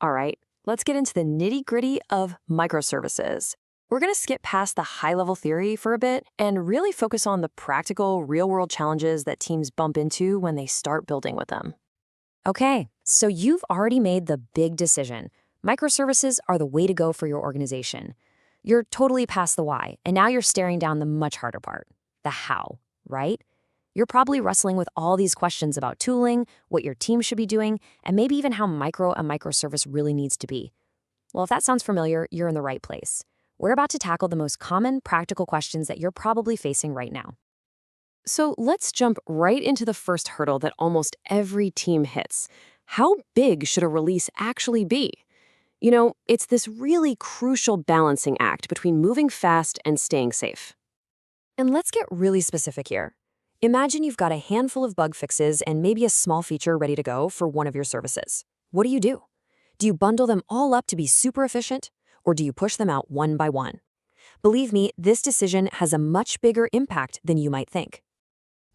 All right, let's get into the nitty-gritty of microservices. We're going to skip past the high-level theory for a bit and really focus on the practical, real-world challenges that teams bump into when they start building with them. Okay, so you've already made the big decision. Microservices are the way to go for your organization. You're totally past the why, and now you're staring down the much harder part, the how, right? You're probably wrestling with all these questions about tooling, what your team should be doing, and maybe even how micro a microservice really needs to be. Well, if that sounds familiar, you're in the right place. We're about to tackle the most common practical questions that you're probably facing right now. So let's jump right into the first hurdle that almost every team hits. How big should a release actually be? It's this really crucial balancing act between moving fast and staying safe. And let's get really specific here. Imagine you've got a handful of bug fixes and maybe a small feature ready to go for one of your services. What do you do? Do you bundle them all up to be super efficient, or do you push them out one by one? Believe me, this decision has a much bigger impact than you might think.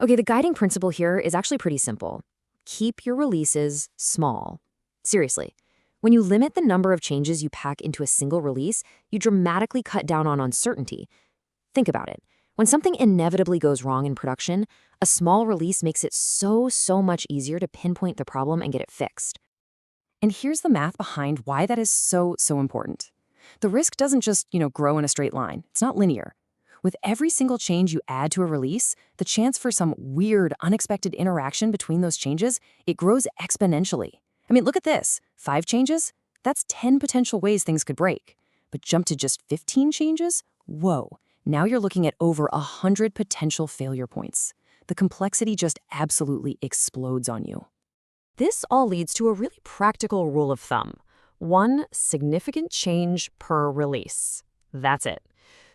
Okay, the guiding principle here is actually pretty simple. Keep your releases small. Seriously, when you limit the number of changes you pack into a single release, you dramatically cut down on uncertainty. Think about it. When something inevitably goes wrong in production, a small release makes it so much easier to pinpoint the problem and get it fixed. And here's the math behind why that is so important. The risk doesn't just, grow in a straight line. It's not linear. With every single change you add to a release, the chance for some weird, unexpected interaction between those changes, it grows exponentially. I mean, look at this. 5 changes? That's 10 potential ways things could break. But jump to just 15 changes? Whoa. Now you're looking at over 100 potential failure points. The complexity just absolutely explodes on you. This all leads to a really practical rule of thumb. 1 significant change per release. That's it.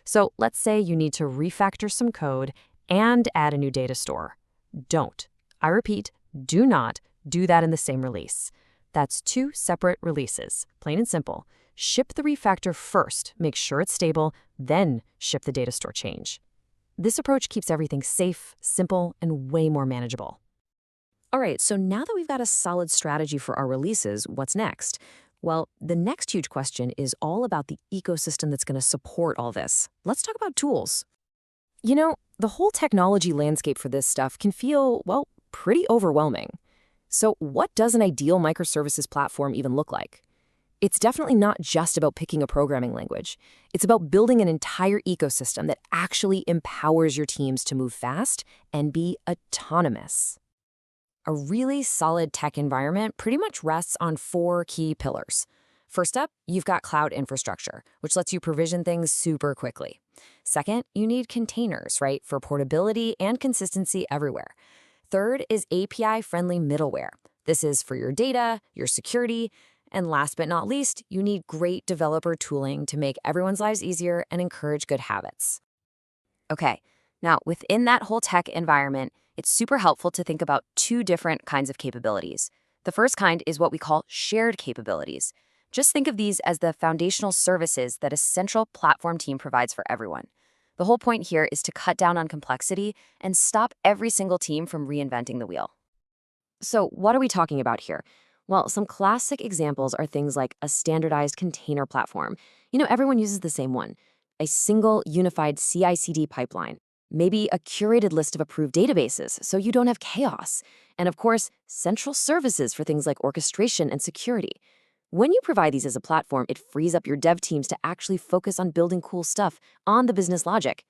So let's say you need to refactor some code and add a new data store. Don't. I repeat, do not do that in the same release. That's 2 separate releases, plain and simple. Ship the refactor first, make sure it's stable, then ship the data store change. This approach keeps everything safe, simple, and way more manageable. All right, so now that we've got a solid strategy for our releases, what's next? Well, the next huge question is all about the ecosystem that's going to support all this. Let's talk about tools. The whole technology landscape for this stuff can feel, well, pretty overwhelming. So what does an ideal microservices platform even look like? It's definitely not just about picking a programming language. It's about building an entire ecosystem that actually empowers your teams to move fast and be autonomous. A really solid tech environment pretty much rests on 4 key pillars. First up, you've got cloud infrastructure, which lets you provision things super quickly. Second, you need containers, right, for portability and consistency everywhere. Third is API-friendly middleware. This is for your data, your security, and last but not least, you need great developer tooling to make everyone's lives easier and encourage good habits. Okay, now within that whole tech environment, it's super helpful to think about 2 different kinds of capabilities. The first kind is what we call shared capabilities. Just think of these as the foundational services that a central platform team provides for everyone. The whole point here is to cut down on complexity and stop every single team from reinventing the wheel. So what are we talking about here? Well, some classic examples are things like a standardized container platform. Everyone uses the same one. A single unified CI/CD pipeline. Maybe a curated list of approved databases so you don't have chaos. And of course, central services for things like orchestration and security. When you provide these as a platform, it frees up your dev teams to actually focus on building cool stuff on the business logic.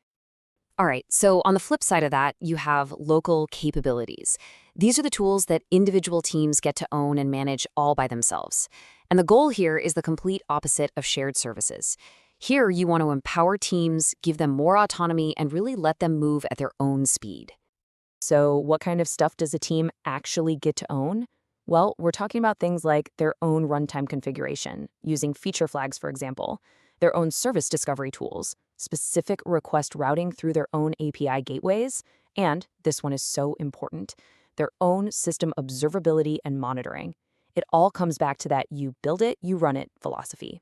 All right, so on the flip side of that, you have local capabilities. These are the tools that individual teams get to own and manage all by themselves. And the goal here is the complete opposite of shared services. Here, you want to empower teams, give them more autonomy, and really let them move at their own speed. So what kind of stuff does a team actually get to own? Well, we're talking about things like their own runtime configuration, using feature flags, for example, their own service discovery tools, specific request routing through their own API gateways, and, this one is so important, their own system observability and monitoring. It all comes back to that you build it, you run it philosophy.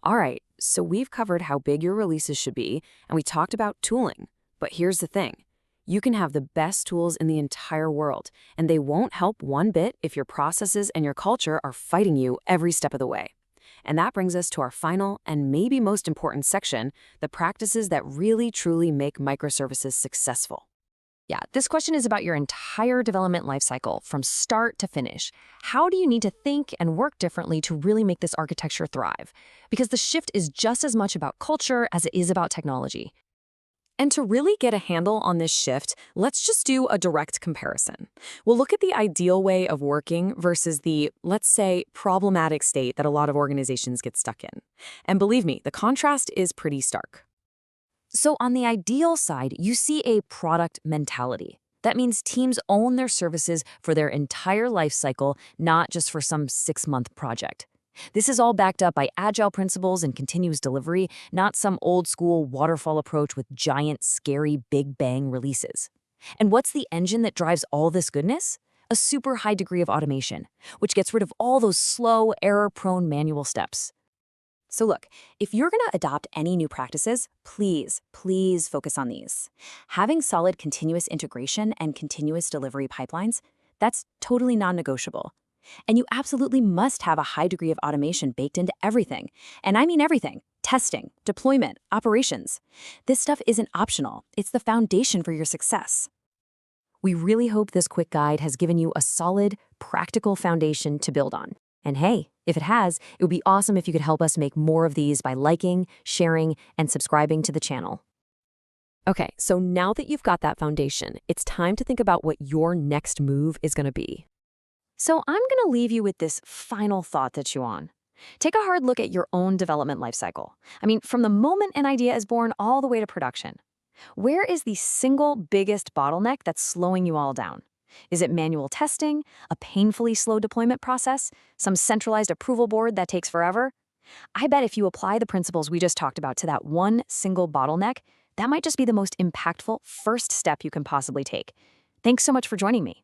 All right, so we've covered how big your releases should be, and we talked about tooling. But here's the thing. You can have the best tools in the entire world, and they won't help one bit if your processes and your culture are fighting you every step of the way. And that brings us to our final and maybe most important section, the practices that really truly make microservices successful. Yeah, this question is about your entire development lifecycle from start to finish. How do you need to think and work differently to really make this architecture thrive? Because the shift is just as much about culture as it is about technology. And to really get a handle on this shift, let's just do a direct comparison. We'll look at the ideal way of working versus the, let's say, problematic state that a lot of organizations get stuck in. And believe me, the contrast is pretty stark. So on the ideal side, you see a product mentality. That means teams own their services for their entire life cycle, not just for some 6-month project. This is all backed up by agile principles and continuous delivery, not some old-school waterfall approach with giant, scary, big bang releases. And what's the engine that drives all this goodness? A super high degree of automation, which gets rid of all those slow, error-prone manual steps. So look, if you're going to adopt any new practices, please focus on these. Having solid continuous integration and continuous delivery pipelines, that's totally non-negotiable. And you absolutely must have a high degree of automation baked into everything. And I mean everything. Testing, deployment, operations. This stuff isn't optional. It's the foundation for your success. We really hope this quick guide has given you a solid, practical foundation to build on. And hey, if it has, it would be awesome if you could help us make more of these by liking, sharing, and subscribing to the channel. Okay, so now that you've got that foundation, it's time to think about what your next move is going to be. So I'm going to leave you with this final thought to chew on. Take a hard look at your own development lifecycle. I mean, from the moment an idea is born all the way to production. Where is the single biggest bottleneck that's slowing you all down? Is it manual testing, a painfully slow deployment process, some centralized approval board that takes forever? I bet if you apply the principles we just talked about to that one single bottleneck, that might just be the most impactful first step you can possibly take. Thanks so much for joining me.